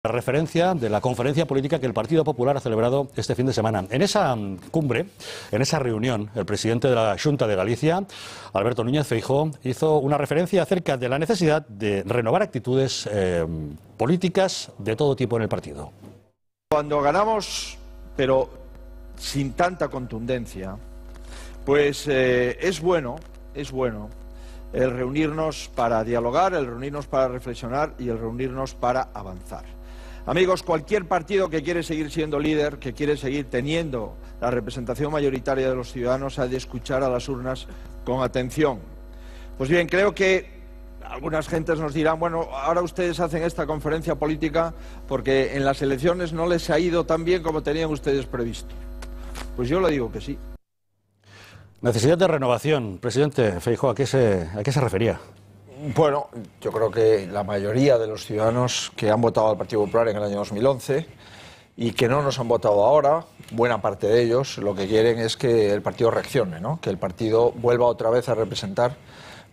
La referencia de la conferencia política que el Partido Popular ha celebrado este fin de semana. En esa cumbre, en esa reunión, el presidente de la Xunta de Galicia, Alberto Núñez Feijóo, hizo una referencia acerca de la necesidad de renovar actitudes políticas de todo tipo en el partido. Cuando ganamos, pero sin tanta contundencia, pues es bueno el reunirnos para dialogar, el reunirnos para reflexionar y el reunirnos para avanzar. Amigos, cualquier partido que quiere seguir siendo líder, que quiere seguir teniendo la representación mayoritaria de los ciudadanos, ha de escuchar a las urnas con atención. Pues bien, creo que algunas gentes nos dirán, bueno, ahora ustedes hacen esta conferencia política porque en las elecciones no les ha ido tan bien como tenían ustedes previsto. Pues yo le digo que sí. Necesidad de renovación. Presidente Feijóo, ¿a qué se refería? Bueno, yo creo que la mayoría de los ciudadanos que han votado al Partido Popular en el año 2011 y que no nos han votado ahora, buena parte de ellos, lo que quieren es que el partido reaccione, ¿no? Que el partido vuelva otra vez a representar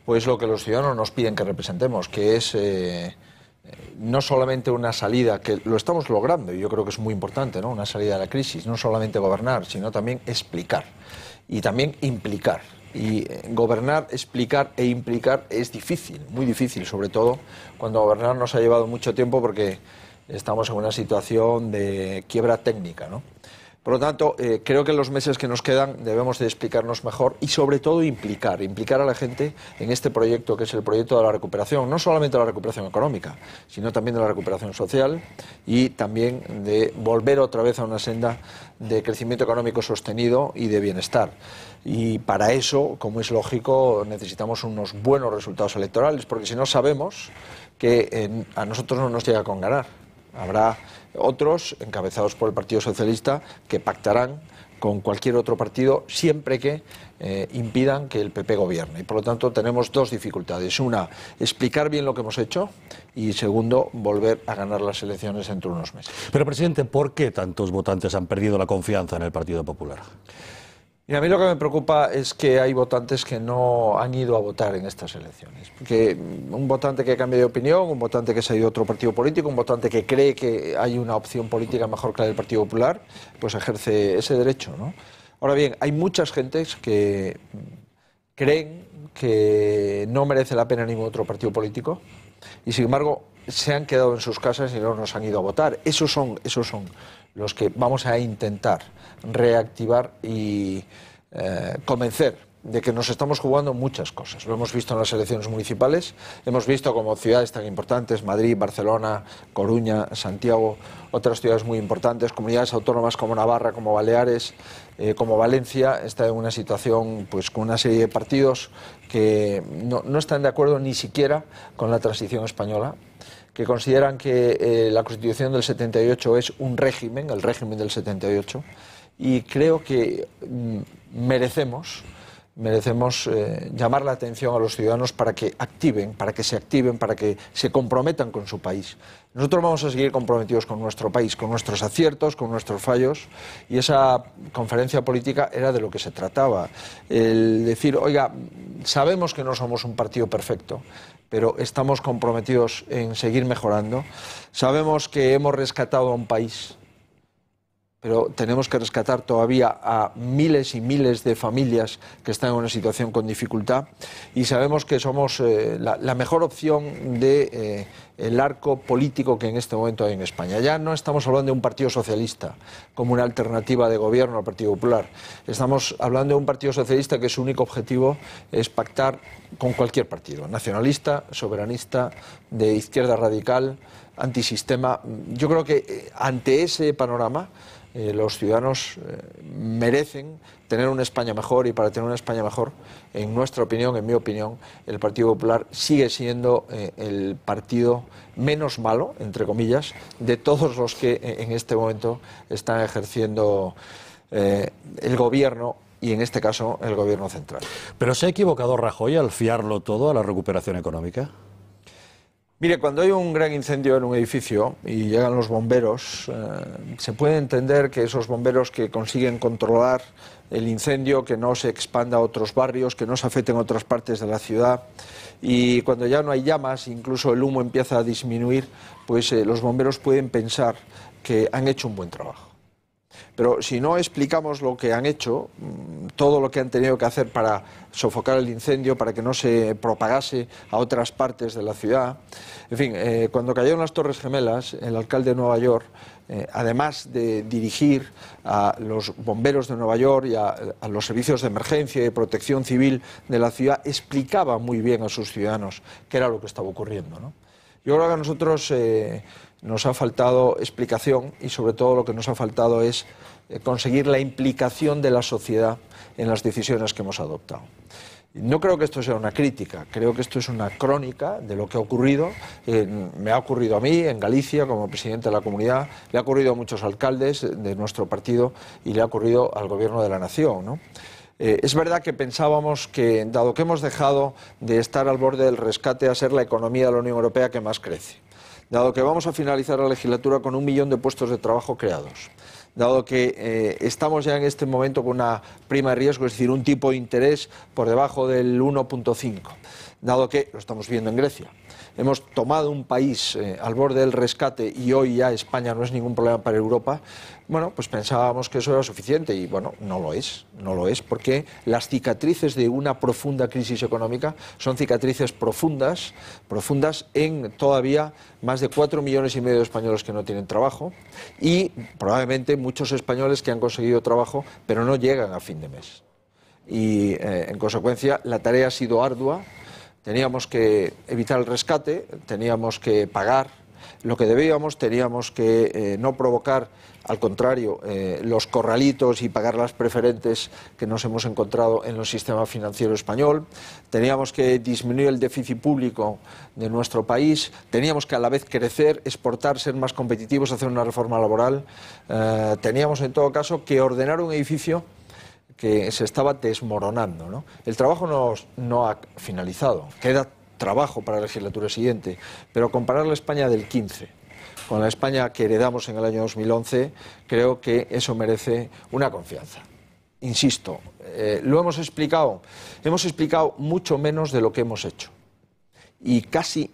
pues lo que los ciudadanos nos piden que representemos, que es no solamente una salida, que lo estamos logrando y yo creo que es muy importante, ¿no? Una salida de la crisis, no solamente gobernar, sino también explicar y también implicar. Y gobernar, explicar e implicar es difícil, muy difícil, sobre todo cuando gobernar nos ha llevado mucho tiempo porque estamos en una situación de quiebra técnica, ¿no? Por lo tanto, creo que en los meses que nos quedan debemos de explicarnos mejor y sobre todo implicar a la gente en este proyecto que es el proyecto de la recuperación, no solamente de la recuperación económica, sino también de la recuperación social y también de volver otra vez a una senda de crecimiento económico sostenido y de bienestar. Y para eso, como es lógico, necesitamos unos buenos resultados electorales, porque si no sabemos que a nosotros no nos llega con ganar. Habrá otros, encabezados por el Partido Socialista, que pactarán con cualquier otro partido siempre que impidan que el PP gobierne. Y por lo tanto tenemos dos dificultades. Una, explicar bien lo que hemos hecho y segundo, volver a ganar las elecciones dentro de unos meses. Pero, presidente, ¿por qué tantos votantes han perdido la confianza en el Partido Popular? Y a mí lo que me preocupa es que hay votantes que no han ido a votar en estas elecciones. Porque un votante que cambia de opinión, un votante que se ha ido a otro partido político, un votante que cree que hay una opción política mejor que la del Partido Popular, pues ejerce ese derecho, ¿no? Ahora bien, hay muchas gentes que creen que no merece la pena ningún otro partido político y sin embargo se han quedado en sus casas y no nos han ido a votar. Esos son los que vamos a intentar reactivar y convencer de que nos estamos jugando muchas cosas. Lo hemos visto en las elecciones municipales, hemos visto como ciudades tan importantes, Madrid, Barcelona, Coruña, Santiago, otras ciudades muy importantes, comunidades autónomas como Navarra, como Baleares, como Valencia, está en una situación pues con una serie de partidos que no están de acuerdo ni siquiera con la transición española, que consideran que la Constitución del 78 es un régimen, el régimen del 78, y creo que merecemos llamar la atención a los ciudadanos para que activen, para que se comprometan con su país. Nosotros vamos a seguir comprometidos con nuestro país, con nuestros aciertos, con nuestros fallos, y esa conferencia política era de lo que se trataba. El decir, oiga, sabemos que no somos un partido perfecto, pero estamos comprometidos en seguir mejorando. Sabemos que hemos rescatado a un país, pero tenemos que rescatar todavía a miles y miles de familias que están en una situación con dificultad y sabemos que somos la mejor opción del arco político que en este momento hay en España. Ya no estamos hablando de un partido socialista como una alternativa de gobierno al Partido Popular. Estamos hablando de un partido socialista que su único objetivo es pactar con cualquier partido, nacionalista, soberanista, de izquierda radical, antisistema. Yo creo que ante ese panorama los ciudadanos merecen tener una España mejor y para tener una España mejor, en nuestra opinión, en mi opinión, el Partido Popular sigue siendo el partido menos malo, entre comillas, de todos los que en este momento están ejerciendo el gobierno y en este caso el gobierno central. ¿Pero se ha equivocado Rajoy al fiarlo todo a la recuperación económica? Mire, cuando hay un gran incendio en un edificio y llegan los bomberos, se puede entender que esos bomberos que consiguen controlar el incendio, que no se expanda a otros barrios, que no se afecten a otras partes de la ciudad, y cuando ya no hay llamas, incluso el humo empieza a disminuir, pues los bomberos pueden pensar que han hecho un buen trabajo. Pero si no explicamos lo que han hecho, todo lo que han tenido que hacer para sofocar el incendio, para que no se propagase a otras partes de la ciudad, en fin, cuando cayeron las Torres Gemelas, el alcalde de Nueva York, además de dirigir a los bomberos de Nueva York y a los servicios de emergencia y de protección civil de la ciudad, explicaba muy bien a sus ciudadanos qué era lo que estaba ocurriendo, ¿no? Yo creo que a nosotros nos ha faltado explicación y sobre todo lo que nos ha faltado es conseguir la implicación de la sociedad en las decisiones que hemos adoptado. No creo que esto sea una crítica, creo que esto es una crónica de lo que ha ocurrido. Me ha ocurrido a mí en Galicia como presidente de la comunidad, le ha ocurrido a muchos alcaldes de nuestro partido y le ha ocurrido al gobierno de la nación, ¿no? Es verdad que pensábamos que, dado que hemos dejado de estar al borde del rescate a ser la economía de la Unión Europea que más crece, dado que vamos a finalizar la legislatura con 1 millón de puestos de trabajo creados, dado que estamos ya en este momento con una prima de riesgo, es decir, un tipo de interés por debajo del 1,5, dado que, lo estamos viendo en Grecia, hemos tomado un país al borde del rescate y hoy ya España no es ningún problema para Europa, bueno, pues pensábamos que eso era suficiente y bueno, no lo es porque las cicatrices de una profunda crisis económica son cicatrices profundas en todavía más de 4,5 millones de españoles que no tienen trabajo y probablemente muchos españoles que han conseguido trabajo pero no llegan a fin de mes. Y en consecuencia la tarea ha sido ardua. Teníamos que evitar el rescate, teníamos que pagar lo que debíamos, teníamos que no provocar, al contrario, los corralitos y pagar las preferentes que nos hemos encontrado en el sistema financiero español, teníamos que disminuir el déficit público de nuestro país, teníamos que a la vez crecer, exportar, ser más competitivos, hacer una reforma laboral, teníamos en todo caso que ordenar un edificio que se estaba desmoronando, ¿no? El trabajo no ha finalizado, queda trabajo para la legislatura siguiente, pero comparar la España del 15 con la España que heredamos en el año 2011, creo que eso merece una confianza. Insisto, lo hemos explicado mucho menos de lo que hemos hecho. Y casi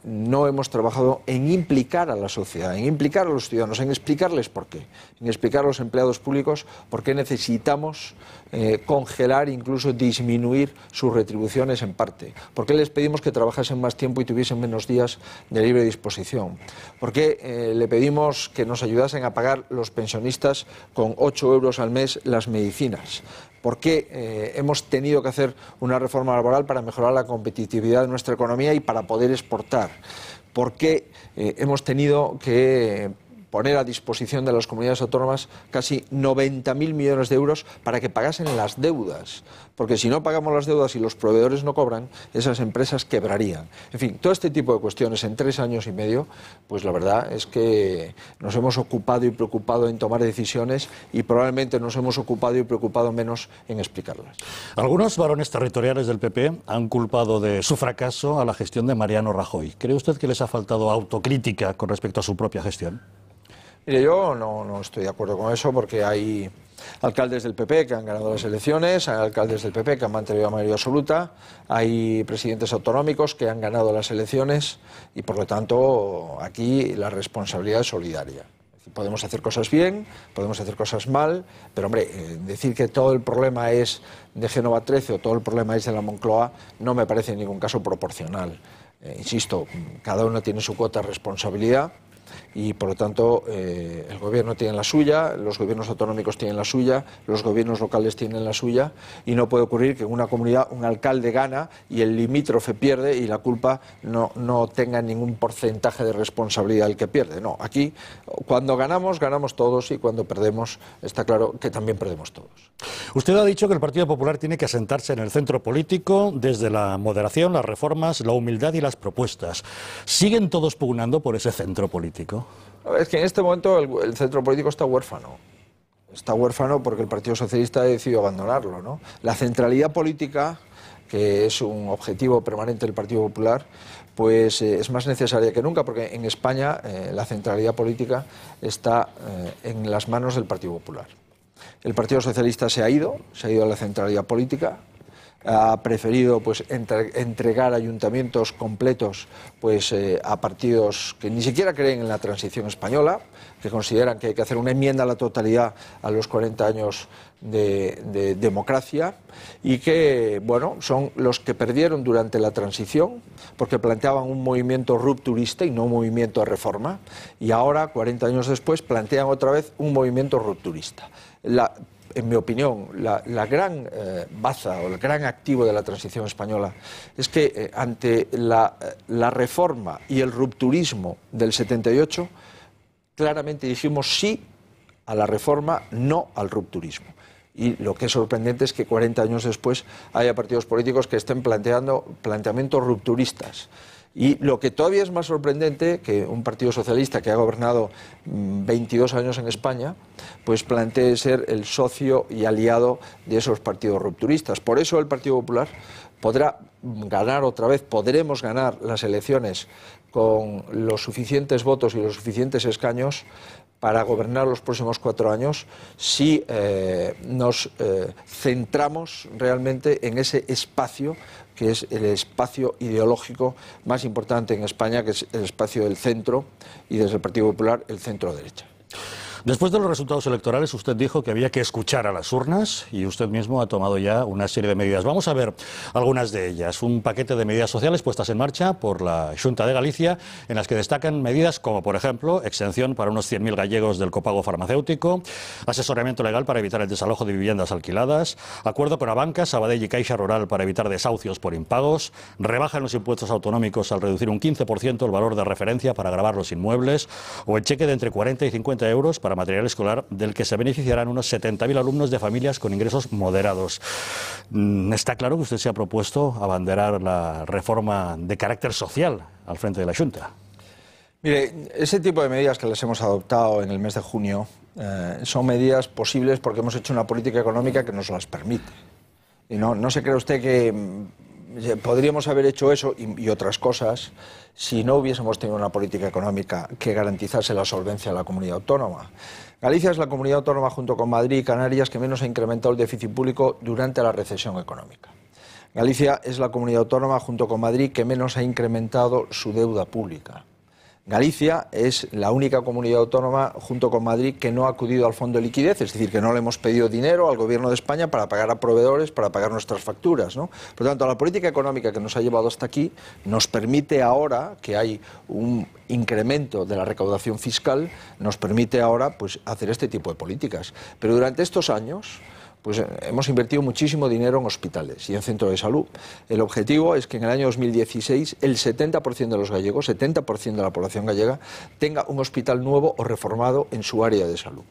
no hemos trabajado en implicar a la sociedad, en implicar a los ciudadanos, en explicarles por qué, en explicar a los empleados públicos por qué necesitamos congelar, incluso disminuir sus retribuciones en parte, por qué les pedimos que trabajasen más tiempo y tuviesen menos días de libre disposición, por qué le pedimos que nos ayudasen a pagar los pensionistas con 8 euros al mes las medicinas. ¿Por qué hemos tenido que hacer una reforma laboral para mejorar la competitividad de nuestra economía y para poder exportar? ¿Por qué hemos tenido que poner a disposición de las comunidades autónomas casi 90.000 millones de euros para que pagasen las deudas? Porque si no pagamos las deudas y los proveedores no cobran, esas empresas quebrarían. En fin, todo este tipo de cuestiones en 3 años y medio, pues la verdad es que nos hemos ocupado y preocupado en tomar decisiones y probablemente nos hemos ocupado y preocupado menos en explicarlas. Algunos varones territoriales del PP han culpado de su fracaso a la gestión de Mariano Rajoy. ¿Cree usted que les ha faltado autocrítica con respecto a su propia gestión? Mire, yo no estoy de acuerdo con eso porque hay alcaldes del PP que han ganado las elecciones, hay alcaldes del PP que han mantenido la mayoría absoluta, hay presidentes autonómicos que han ganado las elecciones y por lo tanto aquí la responsabilidad es solidaria. Podemos hacer cosas bien, podemos hacer cosas mal, pero hombre, decir que todo el problema es de Génova 13 o todo el problema es de la Moncloa no me parece en ningún caso proporcional. Insisto, cada uno tiene su cuota de responsabilidad. Y por lo tanto el gobierno tiene la suya, los gobiernos autonómicos tienen la suya, los gobiernos locales tienen la suya y no puede ocurrir que en una comunidad un alcalde gana y el limítrofe pierde y la culpa no tenga ningún porcentaje de responsabilidad el que pierde. No, aquí cuando ganamos, ganamos todos y cuando perdemos está claro que también perdemos todos. Usted ha dicho que el Partido Popular tiene que asentarse en el centro político desde la moderación, las reformas, la humildad y las propuestas. ¿Siguen todos pugnando por ese centro político? Es que en este momento el centro político está huérfano. Está huérfano porque el Partido Socialista ha decidido abandonarlo, ¿no? La centralidad política que es un objetivo permanente del Partido Popular, pues es más necesaria que nunca, porque en España la centralidad política está en las manos del Partido Popular. El Partido Socialista se ha ido a la centralidad política, ha preferido pues entregar ayuntamientos completos pues a partidos que ni siquiera creen en la transición española, que consideran que hay que hacer una enmienda a la totalidad a los 40 años de democracia, y que bueno, son los que perdieron durante la transición porque planteaban un movimiento rupturista y no un movimiento de reforma, y ahora 40 años después plantean otra vez un movimiento rupturista. En mi opinión, la gran baza o el gran activo de la transición española es que ante la reforma y el rupturismo del 78, claramente dijimos sí a la reforma, no al rupturismo. Y lo que es sorprendente es que 40 años después haya partidos políticos que estén planteando planteamientos rupturistas. Y lo que todavía es más sorprendente, que un partido socialista que ha gobernado 22 años en España, pues plantee ser el socio y aliado de esos partidos rupturistas. Por eso el Partido Popular podrá ganar otra vez, podremos ganar las elecciones con los suficientes votos y los suficientes escaños para gobernar los próximos 4 años si nos centramos realmente en ese espacio que es el espacio ideológico más importante en España, que es el espacio del centro, y desde el Partido Popular el centro-derecha. Después de los resultados electorales, usted dijo que había que escuchar a las urnas y usted mismo ha tomado ya una serie de medidas. Vamos a ver algunas de ellas. Un paquete de medidas sociales puestas en marcha por la Xunta de Galicia, en las que destacan medidas como, por ejemplo, exención para unos 100.000 gallegos del copago farmacéutico, asesoramiento legal para evitar el desalojo de viviendas alquiladas, acuerdo con Abanca, Sabadell y Caixa Rural para evitar desahucios por impagos, rebaja en los impuestos autonómicos al reducir un 15% el valor de referencia para gravar los inmuebles, o el cheque de entre 40 y 50 euros para material escolar, del que se beneficiarán unos 70.000 alumnos de familias con ingresos moderados. Está claro que usted se ha propuesto abanderar la reforma de carácter social al frente de la Xunta. Mire, ese tipo de medidas que las hemos adoptado en el mes de junio son medidas posibles porque hemos hecho una política económica que nos las permite. Y no se cree usted que podríamos haber hecho eso y otras cosas si no hubiésemos tenido una política económica que garantizase la solvencia de la comunidad autónoma. Galicia es la comunidad autónoma, junto con Madrid y Canarias, que menos ha incrementado el déficit público durante la recesión económica. Galicia es la comunidad autónoma, junto con Madrid, que menos ha incrementado su deuda pública. Galicia es la única comunidad autónoma, junto con Madrid, que no ha acudido al fondo de liquidez, es decir, que no le hemos pedido dinero al Gobierno de España para pagar a proveedores, para pagar nuestras facturas, ¿no? Por lo tanto, la política económica que nos ha llevado hasta aquí nos permite ahora, que hay un incremento de la recaudación fiscal, nos permite ahora pues, hacer este tipo de políticas. Pero durante estos años pues hemos invertido muchísimo dinero en hospitales y en centros de salud. El objetivo es que en el año 2016 el 70% de los gallegos, 70% de la población gallega, tenga un hospital nuevo o reformado en su área de salud.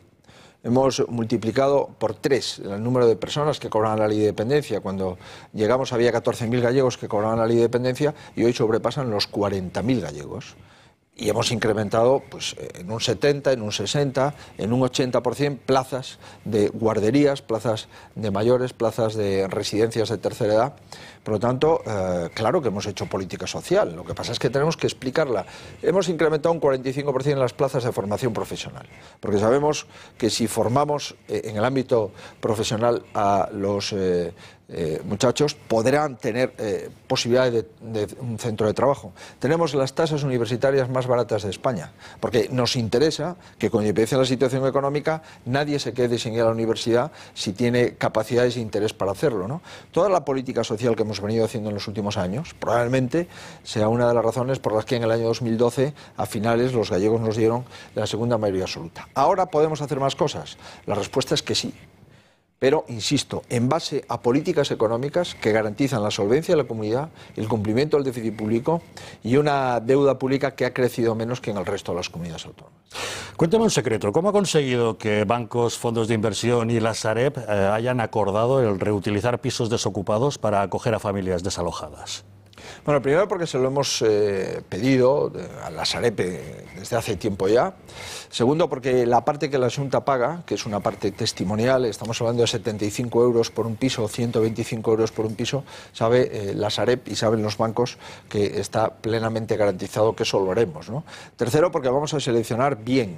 Hemos multiplicado por 3 el número de personas que cobraban la ley de dependencia. Cuando llegamos había 14.000 gallegos que cobraban la ley de dependencia y hoy sobrepasan los 40.000 gallegos. Y hemos incrementado pues, en un 70, en un 60, en un 80% plazas de guarderías, plazas de mayores, plazas de residencias de tercera edad. Por lo tanto, claro que hemos hecho política social. Lo que pasa es que tenemos que explicarla. Hemos incrementado un 45% en las plazas de formación profesional, porque sabemos que si formamos en el ámbito profesional a los muchachos, podrán tener posibilidades de un centro de trabajo. Tenemos las tasas universitarias más baratas de España, porque nos interesa que, con independencia de la situación económica, nadie se quede sin ir a la universidad si tiene capacidades e interés para hacerlo, ¿no? Toda la política social que hemos venido haciendo en los últimos años probablemente sea una de las razones por las que en el año 2012, a finales, los gallegos nos dieron la segunda mayoría absoluta. ¿Ahora podemos hacer más cosas? La respuesta es que sí. Pero, insisto, en base a políticas económicas que garantizan la solvencia de la comunidad, el cumplimiento del déficit público y una deuda pública que ha crecido menos que en el resto de las comunidades autónomas. Cuéntame un secreto. ¿Cómo ha conseguido que bancos, fondos de inversión y la Sareb hayan acordado el reutilizar pisos desocupados para acoger a familias desalojadas? Bueno, primero porque se lo hemos pedido a la Sareb desde hace tiempo ya. Segundo porque la parte que la Xunta paga, que es una parte testimonial, estamos hablando de 75 euros por un piso, 125 euros por un piso, sabe la Sareb y saben los bancos que está plenamente garantizado que eso lo haremos, ¿no? Tercero porque vamos a seleccionar bien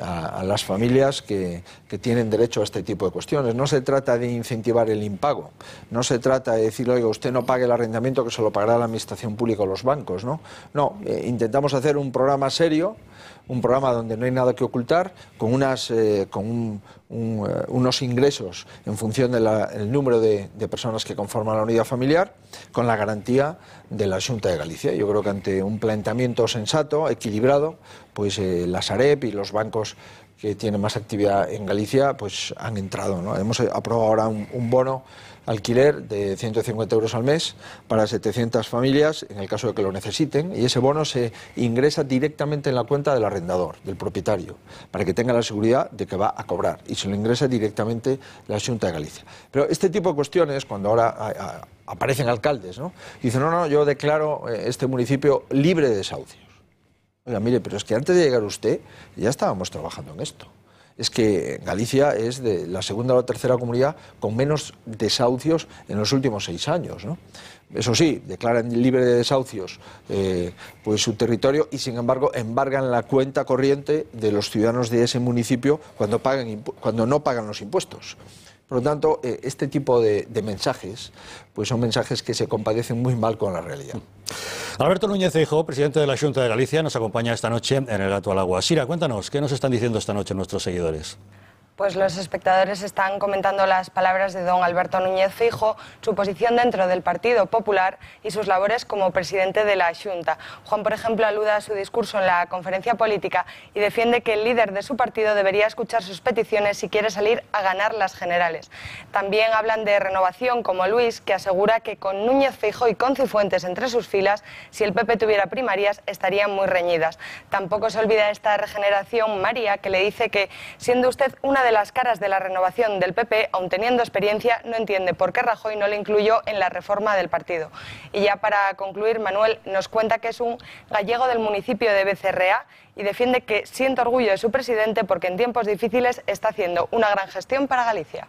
a las familias que tienen derecho a este tipo de cuestiones. No se trata de incentivar el impago, no se trata de decir, oiga, usted no pague el arrendamiento que se lo pagará la administración pública o los bancos, ¿no? No, intentamos hacer un programa serio, un programa donde no hay nada que ocultar, con unos ingresos en función del número de personas que conforman la unidad familiar, con la garantía de la Xunta de Galicia. Yo creo que ante un planteamiento sensato, equilibrado, pues la Sareb y los bancos que tienen más actividad en Galicia pues han entrado, ¿no? Hemos aprobado ahora un bono alquiler de 150 euros al mes para 700 familias en el caso de que lo necesiten, y ese bono se ingresa directamente en la cuenta del arrendador, del propietario, para que tenga la seguridad de que va a cobrar, y se lo ingresa directamente la Xunta de Galicia. Pero este tipo de cuestiones, cuando ahora aparecen alcaldes, ¿no?, dicen, no, yo declaro este municipio libre de desahucios. Oiga, mire, pero es que antes de llegar usted ya estábamos trabajando en esto. Es que Galicia es de la segunda o la tercera comunidad con menos desahucios en los últimos 6 años, ¿no? Eso sí, declaran libre de desahucios pues su territorio y, sin embargo, embargan la cuenta corriente de los ciudadanos de ese municipio cuando no pagan los impuestos. Por lo tanto, este tipo de mensajes pues son mensajes que se compadecen muy mal con la realidad. Alberto Núñez Feijóo, presidente de la Xunta de Galicia, nos acompaña esta noche en El Gato al Agua. Sira, cuéntanos, ¿qué nos están diciendo esta noche nuestros seguidores? Pues los espectadores están comentando las palabras de don Alberto Núñez Feijóo, su posición dentro del Partido Popular y sus labores como presidente de la Xunta. Juan, por ejemplo, alude a su discurso en la conferencia política y defiende que el líder de su partido debería escuchar sus peticiones si quiere salir a ganar las generales. También hablan de Renovación, como Luis, que asegura que con Núñez Feijóo y con Cifuentes entre sus filas, si el PP tuviera primarias, estarían muy reñidas. Tampoco se olvida esta Regeneración María, que le dice que, siendo usted una de las caras de la renovación del PP, aun teniendo experiencia, no entiende por qué Rajoy no le incluyó en la reforma del partido. Y ya para concluir, Manuel nos cuenta que es un gallego del municipio de Becerrea y defiende que siente orgullo de su presidente porque en tiempos difíciles está haciendo una gran gestión para Galicia.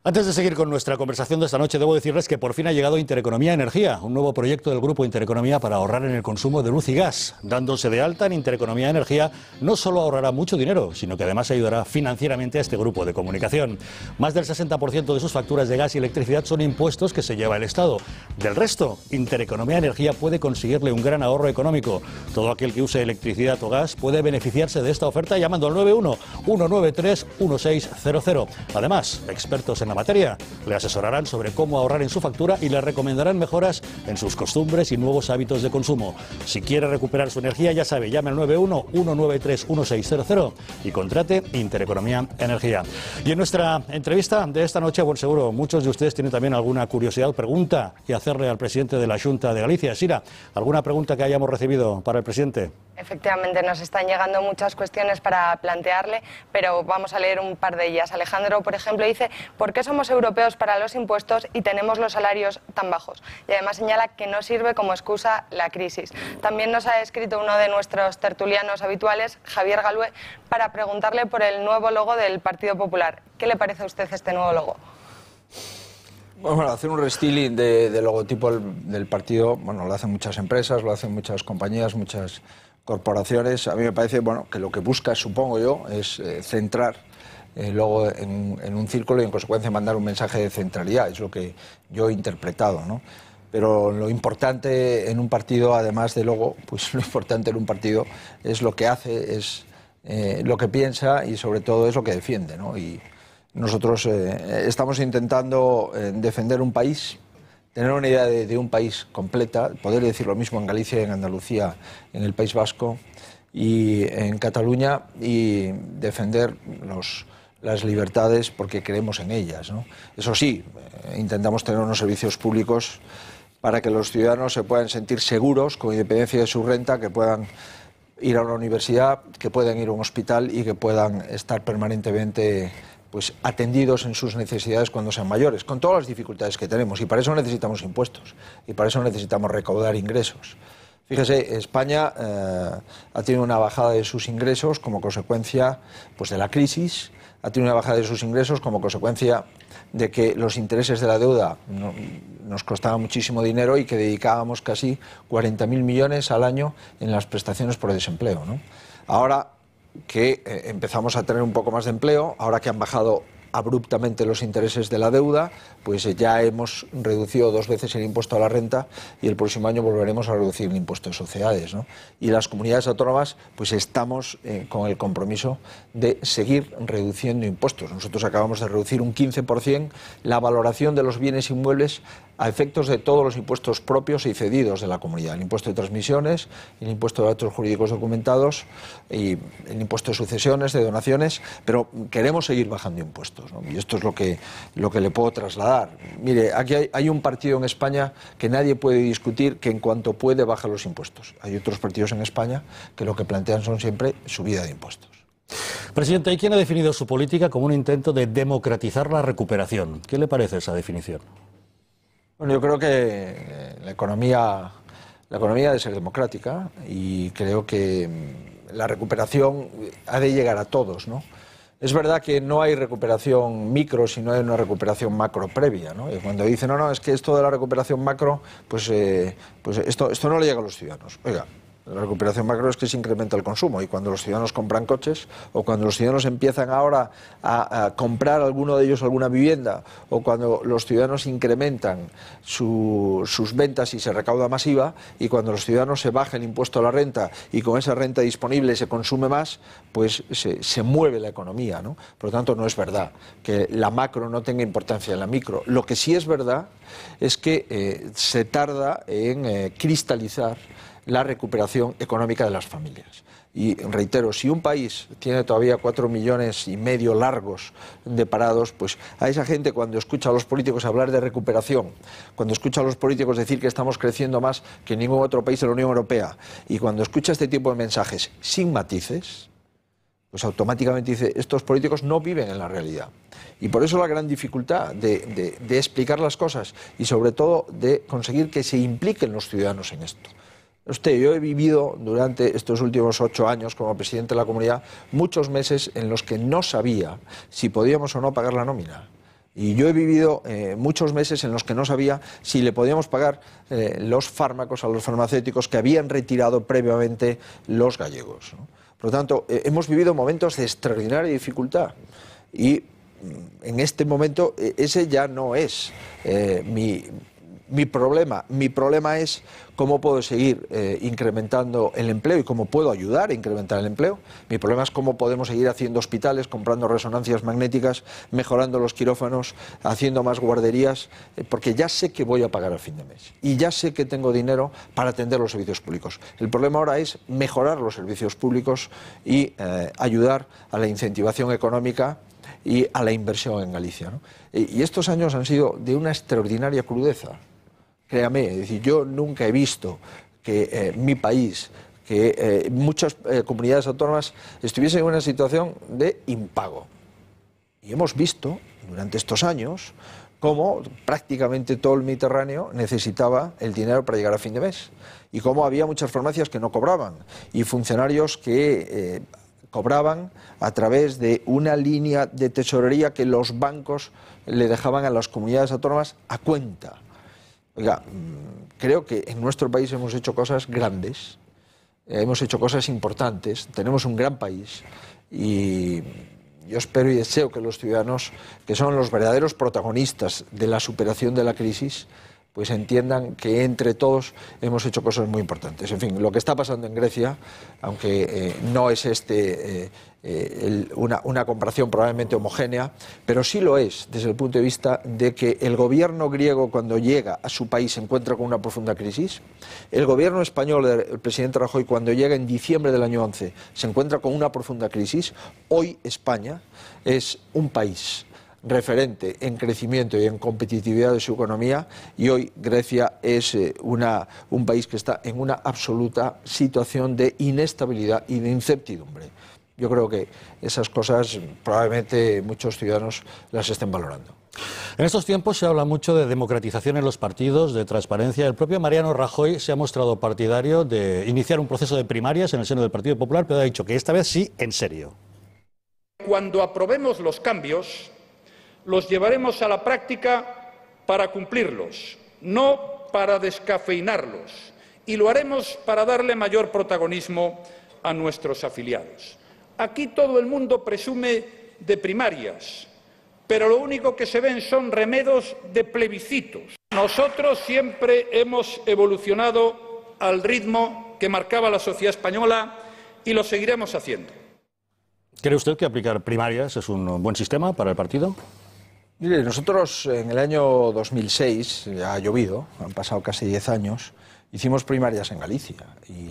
Antes de seguir con nuestra conversación de esta noche, debo decirles que por fin ha llegado Intereconomía Energía, un nuevo proyecto del Grupo Intereconomía para ahorrar en el consumo de luz y gas. Dándose de alta en Intereconomía Energía, no solo ahorrará mucho dinero, sino que además ayudará financieramente a este grupo de comunicación. Más del 60% de sus facturas de gas y electricidad son impuestos que se lleva el Estado. Del resto, Intereconomía Energía puede conseguirle un gran ahorro económico. Todo aquel que use electricidad o gas puede beneficiarse de esta oferta llamando al 91-193-1600. Además, expertos en la materia le asesorarán sobre cómo ahorrar en su factura y le recomendarán mejoras en sus costumbres y nuevos hábitos de consumo. Si quiere recuperar su energía, ya sabe, llame al 91-193-1600 y contrate Intereconomía Energía. Y en nuestra entrevista de esta noche, bueno, seguro muchos de ustedes tienen también alguna curiosidad o pregunta que hacerle al presidente de la Xunta de Galicia. Sira, ¿alguna pregunta que hayamos recibido para el presidente? Efectivamente, nos están llegando muchas cuestiones para plantearle, pero vamos a leer un par de ellas. Alejandro, por ejemplo, dice, ¿por qué somos europeos para los impuestos y tenemos los salarios tan bajos? Y además señala que no sirve como excusa la crisis. También nos ha escrito uno de nuestros tertulianos habituales, Javier Galúe, para preguntarle por el nuevo logo del Partido Popular. ¿Qué le parece a usted este nuevo logo? Bueno, hacer un restyling de logotipo del partido, bueno, lo hacen muchas empresas, lo hacen muchas compañías, muchas corporaciones. A mí me parece, bueno, que lo que busca, supongo yo, es centrar el logo en un círculo y en consecuencia mandar un mensaje de centralidad. Es lo que yo he interpretado, ¿no? Pero lo importante en un partido, además de logo, pues lo importante en un partido es lo que hace, es lo que piensa y sobre todo es lo que defiende, ¿no? Y nosotros estamos intentando defender un país, tener una idea de un país completa, poder decir lo mismo en Galicia, en Andalucía, en el País Vasco y en Cataluña, y defender las libertades porque creemos en ellas, ¿no? Eso sí, intentamos tener unos servicios públicos para que los ciudadanos se puedan sentir seguros, con independencia de su renta, que puedan ir a una universidad, que puedan ir a un hospital y que puedan estar permanentemente pues atendidos en sus necesidades cuando sean mayores, con todas las dificultades que tenemos, y para eso necesitamos impuestos, y para eso necesitamos recaudar ingresos. Fíjese, España ha tenido una bajada de sus ingresos como consecuencia pues, de la crisis, ha tenido una bajada de sus ingresos como consecuencia de que los intereses de la deuda nos costaban muchísimo dinero y que dedicábamos casi 40.000 millones al año en las prestaciones por desempleo, ¿no? Ahora que empezamos a tener un poco más de empleo, ahora que han bajado abruptamente los intereses de la deuda, pues ya hemos reducido 2 veces el impuesto a la renta y el próximo año volveremos a reducir el impuesto de sociedades, ¿no? Y las comunidades autónomas pues estamos con el compromiso de seguir reduciendo impuestos. Nosotros acabamos de reducir un 15% la valoración de los bienes inmuebles a efectos de todos los impuestos propios y cedidos de la comunidad, el impuesto de transmisiones, el impuesto de actos jurídicos documentados y el impuesto de sucesiones, de donaciones, pero queremos seguir bajando impuestos, ¿no? Y esto es lo que le puedo trasladar. Mire, aquí hay un partido en España que nadie puede discutir que en cuanto puede baja los impuestos. Hay otros partidos en España que lo que plantean son siempre subida de impuestos. Presidente, hay quien ha definido su política como un intento de democratizar la recuperación. ¿Qué le parece esa definición? Bueno, yo creo que la economía debe ser democrática y creo que la recuperación ha de llegar a todos, ¿no? Es verdad que no hay recuperación micro, sino hay una recuperación macro previa, ¿no? Y cuando dicen, no, es que esto de la recuperación macro, pues esto no le llega a los ciudadanos. Oiga, la recuperación macro es que se incrementa el consumo y cuando los ciudadanos compran coches o cuando los ciudadanos empiezan ahora a comprar alguno de ellos alguna vivienda o cuando los ciudadanos incrementan sus ventas y se recauda más IVA y cuando los ciudadanos se baja el impuesto a la renta y con esa renta disponible se consume más, pues se mueve la economía, ¿no? Por lo tanto, no es verdad que la macro no tenga importancia en la micro. Lo que sí es verdad es que se tarda en cristalizar la recuperación económica de las familias. Y reitero, si un país tiene todavía 4,5 millones largos de parados, pues a esa gente cuando escucha a los políticos hablar de recuperación, cuando escucha a los políticos decir que estamos creciendo más que ningún otro país de la Unión Europea, y cuando escucha este tipo de mensajes sin matices, pues automáticamente dice, estos políticos no viven en la realidad. Y por eso la gran dificultad de explicar las cosas y sobre todo de conseguir que se impliquen los ciudadanos en esto. Yo he vivido durante estos últimos 8 años como presidente de la comunidad muchos meses en los que no sabía si podíamos o no pagar la nómina. Y yo he vivido muchos meses en los que no sabía si le podíamos pagar los fármacos a los farmacéuticos que habían retirado previamente los gallegos, ¿no? Por lo tanto, hemos vivido momentos de extraordinaria dificultad y en este momento ese ya no es mi problema. Mi problema es cómo puedo seguir incrementando el empleo y cómo puedo ayudar a incrementar el empleo. Mi problema es cómo podemos seguir haciendo hospitales, comprando resonancias magnéticas, mejorando los quirófanos, haciendo más guarderías, porque ya sé que voy a pagar al fin de mes y ya sé que tengo dinero para atender los servicios públicos. El problema ahora es mejorar los servicios públicos y ayudar a la incentivación económica y a la inversión en Galicia, ¿no? Y estos años han sido de una extraordinaria crudeza. Créame, es decir, yo nunca he visto que mi país, que muchas comunidades autónomas estuviesen en una situación de impago. Y hemos visto durante estos años cómo prácticamente todo el Mediterráneo necesitaba el dinero para llegar a fin de mes. Y cómo había muchas farmacias que no cobraban y funcionarios que cobraban a través de una línea de tesorería que los bancos le dejaban a las comunidades autónomas a cuenta. Oiga, creo que en nuestro país hemos hecho cosas grandes, hemos hecho cosas importantes, tenemos un gran país y yo espero y deseo que los ciudadanos, que son los verdaderos protagonistas de la superación de la crisis, pues entiendan que entre todos hemos hecho cosas muy importantes. En fin, lo que está pasando en Grecia, aunque no es una comparación probablemente homogénea, pero sí lo es desde el punto de vista de que el gobierno griego cuando llega a su país se encuentra con una profunda crisis, el gobierno español del presidente Rajoy cuando llega en diciembre del año 11 se encuentra con una profunda crisis. Hoy España es un país referente en crecimiento y en competitividad de su economía y hoy Grecia es un país que está en una absoluta situación de inestabilidad y de incertidumbre. Yo creo que esas cosas probablemente muchos ciudadanos las estén valorando. En estos tiempos se habla mucho de democratización en los partidos, de transparencia. El propio Mariano Rajoy se ha mostrado partidario de iniciar un proceso de primarias en el seno del Partido Popular, pero ha dicho que esta vez sí, en serio. Cuando aprobemos los cambios, los llevaremos a la práctica para cumplirlos, no para descafeinarlos, y lo haremos para darle mayor protagonismo a nuestros afiliados. Aquí todo el mundo presume de primarias, pero lo único que se ven son remedos de plebiscitos. Nosotros siempre hemos evolucionado al ritmo que marcaba la sociedad española y lo seguiremos haciendo. ¿Cree usted que aplicar primarias es un buen sistema para el partido? Mire, nosotros en el año 2006, ya ha llovido, han pasado casi 10 años, hicimos primarias en Galicia y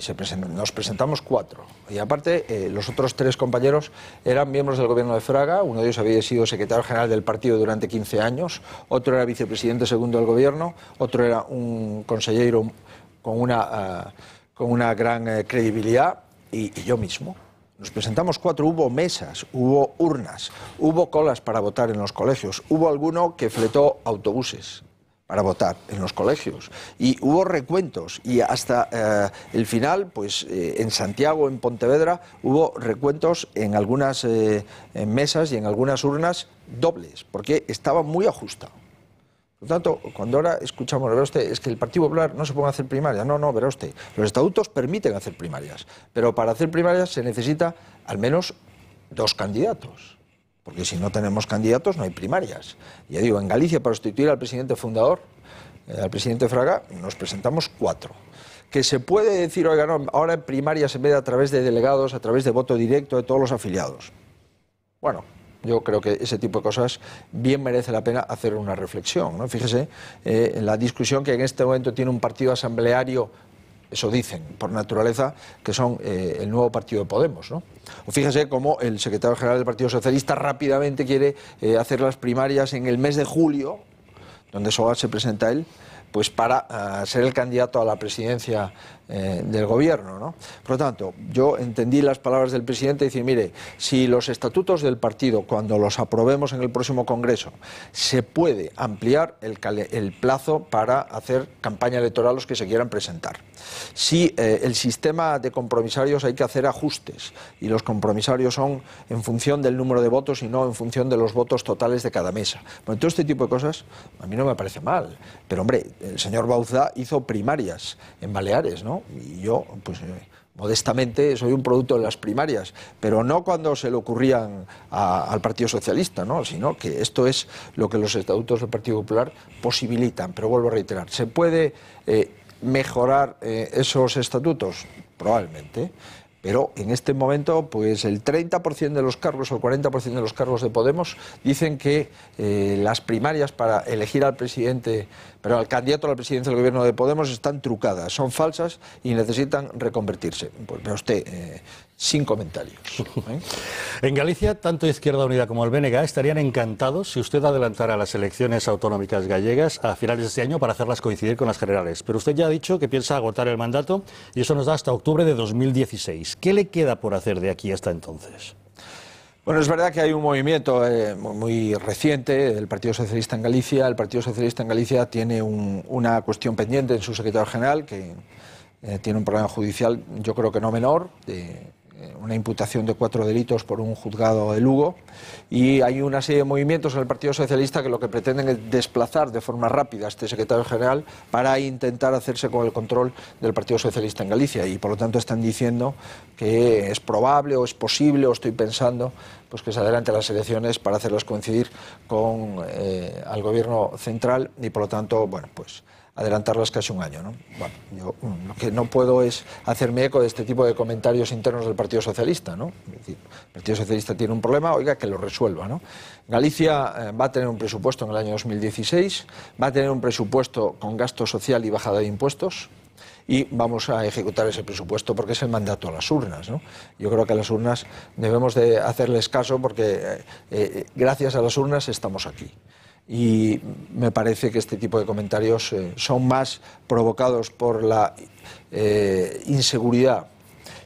nos presentamos 4. Y aparte, los otros 3 compañeros eran miembros del gobierno de Fraga, uno de ellos había sido secretario general del partido durante 15 años, otro era vicepresidente segundo del gobierno, otro era un consejero con una gran credibilidad y yo mismo. Nos presentamos 4, hubo mesas, hubo urnas, hubo colas para votar en los colegios, hubo alguno que fletó autobuses para votar en los colegios y hubo recuentos y hasta el final, pues en Santiago, en Pontevedra, hubo recuentos en algunas mesas y en algunas urnas dobles, porque estaba muy ajustado. Por lo tanto, cuando ahora escuchamos, verá usted, es que el Partido Popular no se puede hacer primarias. No, verá usted, los estatutos permiten hacer primarias, pero para hacer primarias se necesita al menos 2 candidatos, porque si no tenemos candidatos no hay primarias. Ya digo, en Galicia, para sustituir al presidente fundador, al presidente Fraga, nos presentamos 4. Que se puede decir, oiga, no, ahora en primarias en vez de a través de delegados, a través de voto directo de todos los afiliados. Bueno, yo creo que ese tipo de cosas bien merece la pena hacer una reflexión, ¿no? Fíjese en la discusión que en este momento tiene un partido asambleario, eso dicen, por naturaleza, que son el nuevo partido de Podemos, ¿no? O fíjese cómo el secretario general del Partido Socialista rápidamente quiere hacer las primarias en el mes de julio, donde solo se presenta él, pues para ser el candidato a la presidencia del gobierno, ¿no? Por lo tanto, yo entendí las palabras del presidente y decir, mire, si los estatutos del partido, cuando los aprobemos en el próximo Congreso, se puede ampliar el plazo para hacer campaña electoral a los que se quieran presentar. Si el sistema de compromisarios hay que hacer ajustes y los compromisarios son en función del número de votos y no en función de los votos totales de cada mesa. Bueno, todo este tipo de cosas a mí no me parece mal, pero hombre, el señor Bauzá hizo primarias en Baleares, ¿no? Y yo, pues modestamente, soy un producto de las primarias, pero no cuando se le ocurrían al Partido Socialista, ¿no? Sino que esto es lo que los estatutos del Partido Popular posibilitan. Pero vuelvo a reiterar, ¿se puede mejorar esos estatutos? Probablemente. Pero en este momento, pues el 30% de los cargos o el 40% de los cargos de Podemos dicen que las primarias para elegir al presidente, pero al candidato a la presidencia del gobierno de Podemos están trucadas, son falsas y necesitan reconvertirse. Pues vea usted, sin comentarios. En Galicia, tanto Izquierda Unida como el BNG estarían encantados si usted adelantara las elecciones autonómicas gallegas a finales de este año para hacerlas coincidir con las generales. Pero usted ya ha dicho que piensa agotar el mandato y eso nos da hasta octubre de 2016. ¿Qué le queda por hacer de aquí hasta entonces? Bueno, es verdad que hay un movimiento muy reciente del Partido Socialista en Galicia. El Partido Socialista en Galicia tiene una cuestión pendiente en su secretario general, que tiene un problema judicial, yo creo que no menor, de una imputación de 4 delitos por un juzgado de Lugo, y hay una serie de movimientos en el Partido Socialista que lo que pretenden es desplazar de forma rápida a este secretario general para intentar hacerse con el control del Partido Socialista en Galicia, y por lo tanto están diciendo que es probable o es posible o estoy pensando pues que se adelante las elecciones para hacerlas coincidir con al gobierno central y por lo tanto, bueno, pues adelantarlas casi un año, ¿no? Bueno, yo lo que no puedo es hacerme eco de este tipo de comentarios internos del Partido Socialista, ¿no? Es decir, el Partido Socialista tiene un problema, oiga, que lo resuelva, ¿no? Galicia va a tener un presupuesto en el año 2016, va a tener un presupuesto con gasto social y bajada de impuestos, y vamos a ejecutar ese presupuesto porque es el mandato a las urnas, ¿no? Yo creo que a las urnas debemos de hacerles caso porque gracias a las urnas estamos aquí. Y me parece que este tipo de comentarios son más provocados por la inseguridad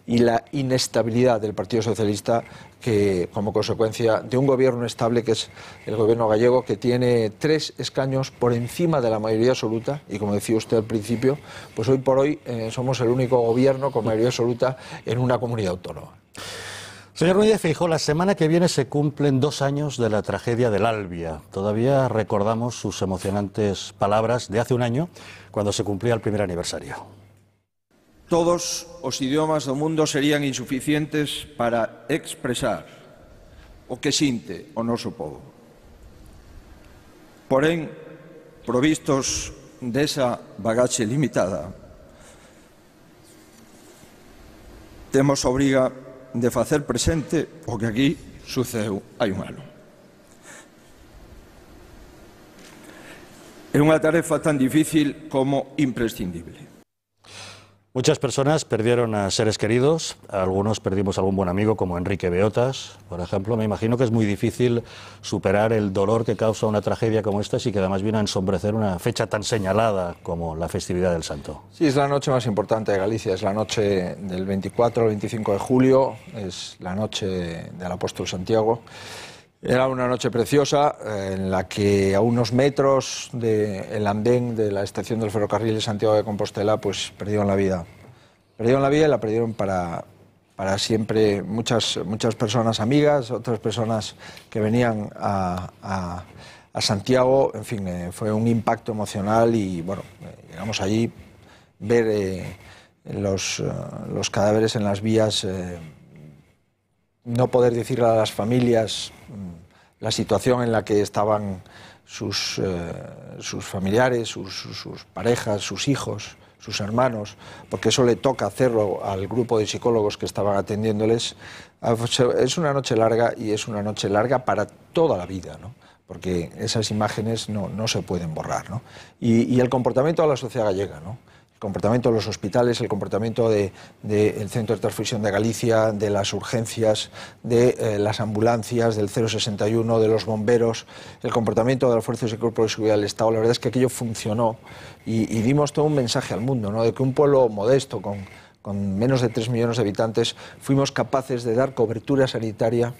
y la inestabilidad del Partido Socialista, que como consecuencia de un gobierno estable, que es el gobierno gallego, que tiene 3 escaños por encima de la mayoría absoluta, y como decía usted al principio, pues hoy por hoy somos el único gobierno con mayoría absoluta en una comunidad autónoma. Señor Núñez Feijóo, la semana que viene se cumplen 2 años de la tragedia del Albia. Todavía recordamos sus emocionantes palabras de hace un año, cuando se cumplía el primer aniversario. Todos os idiomas do mundo serían insuficientes para expresar o que sinte o noso povo. Porén, provistos desa bagaxe limitada, temos a obriga de facer presente o que aquí sucedeu hai un ano. É unha tarefa tan difícil como imprescindible. Muchas personas perdieron a seres queridos, algunos perdimos algún buen amigo como Enrique Beotas, por ejemplo. Me imagino que es muy difícil superar el dolor que causa una tragedia como esta y que además viene a ensombrecer una fecha tan señalada como la festividad del Santo. Sí, es la noche más importante de Galicia, es la noche del 24 al 25 de julio, es la noche del apóstol Santiago. Era una noche preciosa en la que a unos metros del andén de la estación del ferrocarril de Santiago de Compostela pues perdieron la vida. Perdieron la vida y la perdieron para siempre muchas personas amigas, otras personas que venían a Santiago. En fin, fue un impacto emocional y bueno, llegamos allí, ver los cadáveres en las vías, no poder decirle a las familias la situación en la que estaban sus familiares, sus parejas, sus hijos, sus hermanos, porque eso le toca hacerlo al grupo de psicólogos que estaban atendiéndoles. Es una noche larga y es una noche larga para toda la vida, ¿no? Porque esas imágenes no se pueden borrar, ¿no? Y el comportamiento de la sociedad gallega, ¿no? El comportamiento de los hospitales, el comportamiento del Centro de Transfusión de Galicia, de las urgencias, de las ambulancias, del 061, de los bomberos, el comportamiento de las fuerzas y cuerpos de seguridad del Estado. La verdad es que aquello funcionó y dimos todo un mensaje al mundo, ¿no? De que un pueblo modesto, con menos de 3 millones de habitantes, fuimos capaces de dar cobertura sanitaria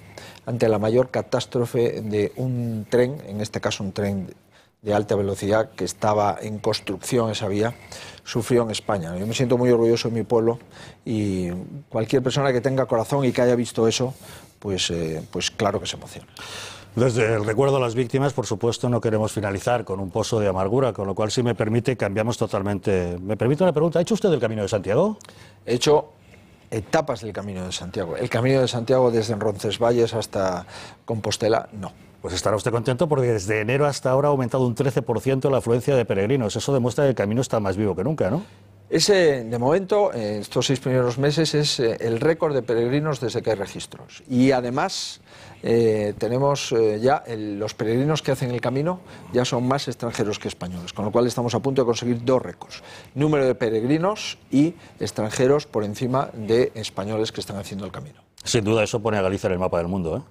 ante la mayor catástrofe de un tren, en este caso un tren de alta velocidad que estaba en construcción, esa vía, sufrió en España. Yo me siento muy orgulloso de mi pueblo y cualquier persona que tenga corazón y que haya visto eso, pues claro que se emociona. Desde el recuerdo a las víctimas, por supuesto, no queremos finalizar con un pozo de amargura, con lo cual, si me permite, cambiamos totalmente. ¿Me permite una pregunta? ¿Ha hecho usted el Camino de Santiago? He hecho etapas del Camino de Santiago. El Camino de Santiago desde Roncesvalles hasta Compostela, no. Pues estará usted contento porque desde enero hasta ahora ha aumentado un 13% la afluencia de peregrinos. Eso demuestra que el camino está más vivo que nunca, ¿no? Ese, de momento, estos 6 primeros meses, es el récord de peregrinos desde que hay registros. Y además tenemos ya los peregrinos que hacen el camino ya son más extranjeros que españoles, con lo cual estamos a punto de conseguir 2 récords. Número de peregrinos y extranjeros por encima de españoles que están haciendo el camino. Sin duda eso pone a Galicia en el mapa del mundo, ¿eh?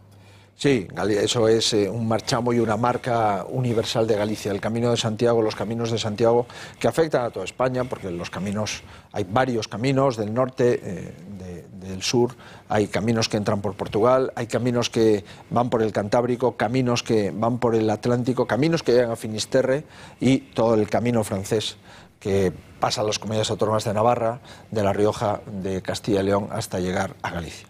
Sí, eso es un marchamo y una marca universal de Galicia. El Camino de Santiago, los caminos de Santiago, que afectan a toda España, porque los caminos, hay varios caminos del norte, del sur, hay caminos que entran por Portugal, hay caminos que van por el Cantábrico, caminos que van por el Atlántico, caminos que llegan a Finisterre y todo el camino francés que pasa a las comunidades autónomas de Navarra, de La Rioja, de Castilla y León, hasta llegar a Galicia.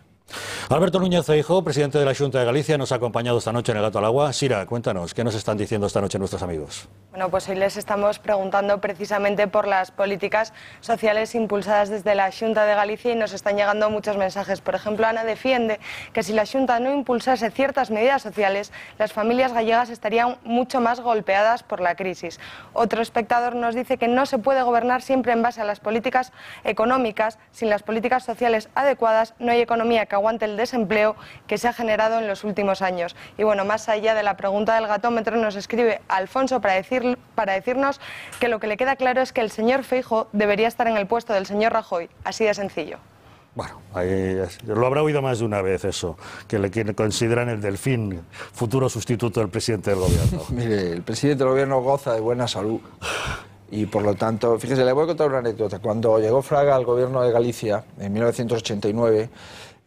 Alberto Núñez Feijóo, presidente de la Xunta de Galicia, nos ha acompañado esta noche en El Gato al Agua. Sira, cuéntanos, ¿qué nos están diciendo esta noche nuestros amigos? Bueno, pues hoy les estamos preguntando precisamente por las políticas sociales impulsadas desde la Xunta de Galicia y nos están llegando muchos mensajes. Por ejemplo, Ana defiende que si la Xunta no impulsase ciertas medidas sociales, las familias gallegas estarían mucho más golpeadas por la crisis. Otro espectador nos dice que no se puede gobernar siempre en base a las políticas económicas. Sin las políticas sociales adecuadas, no hay economía que aguante el desempleo que se ha generado en los últimos años. Y bueno, más allá de la pregunta del gatómetro, nos escribe Alfonso para decirnos que lo que le queda claro es que el señor Feijóo debería estar en el puesto del señor Rajoy, así de sencillo. Bueno, lo habrá oído más de una vez eso, que le consideran el delfín, futuro sustituto del presidente del gobierno. Mire, el presidente del gobierno goza de buena salud y por lo tanto, fíjese, le voy a contar una anécdota. Cuando llegó Fraga al gobierno de Galicia en 1989,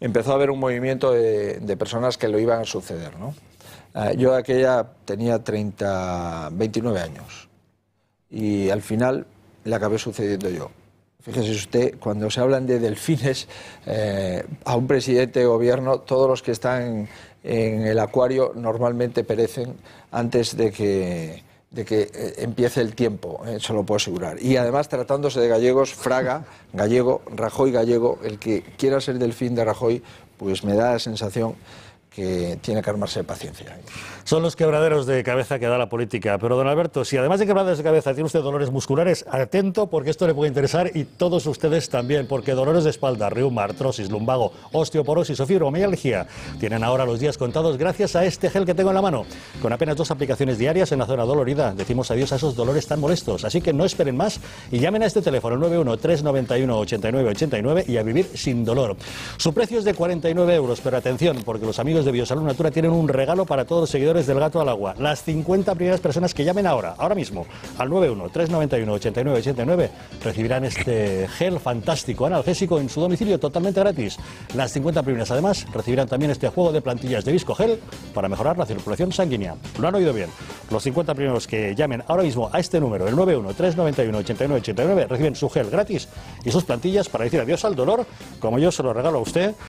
empezó a haber un movimiento de personas que lo iban a suceder, ¿no? Yo aquella tenía 29 años y al final le acabé sucediendo yo. Fíjese usted, cuando se hablan de delfines, a un presidente de gobierno, todos los que están en el acuario normalmente perecen antes de que empiece el tiempo, eso lo puedo asegurar. Y además, tratándose de gallegos, Fraga, gallego, Rajoy, gallego, el que quiera ser delfín de Rajoy, pues me da la sensación que tiene que armarse de paciencia. Son los quebraderos de cabeza que da la política. Pero, don Alberto, si además de quebraderos de cabeza tiene usted dolores musculares, atento, porque esto le puede interesar, y todos ustedes también, porque dolores de espalda, reuma, artrosis, lumbago, osteoporosis o fibromialgia tienen ahora los días contados gracias a este gel que tengo en la mano. Con apenas 2 aplicaciones diarias en la zona dolorida, decimos adiós a esos dolores tan molestos. Así que no esperen más y llamen a este teléfono, 91-391-8989, y a vivir sin dolor. Su precio es de 49 €, pero atención, porque los amigos de Biosalud Natura tienen un regalo para todos los seguidores del Gato al Agua. Las 50 primeras personas que llamen ahora mismo, al 91-391-8989, recibirán este gel fantástico analgésico en su domicilio totalmente gratis. Las 50 primeras, además, recibirán también este juego de plantillas de Viscogel para mejorar la circulación sanguínea. Lo han oído bien. Los 50 primeros que llamen ahora mismo a este número, el 91-391-8989, reciben su gel gratis y sus plantillas para decir adiós al dolor, como yo se lo regalo a usted.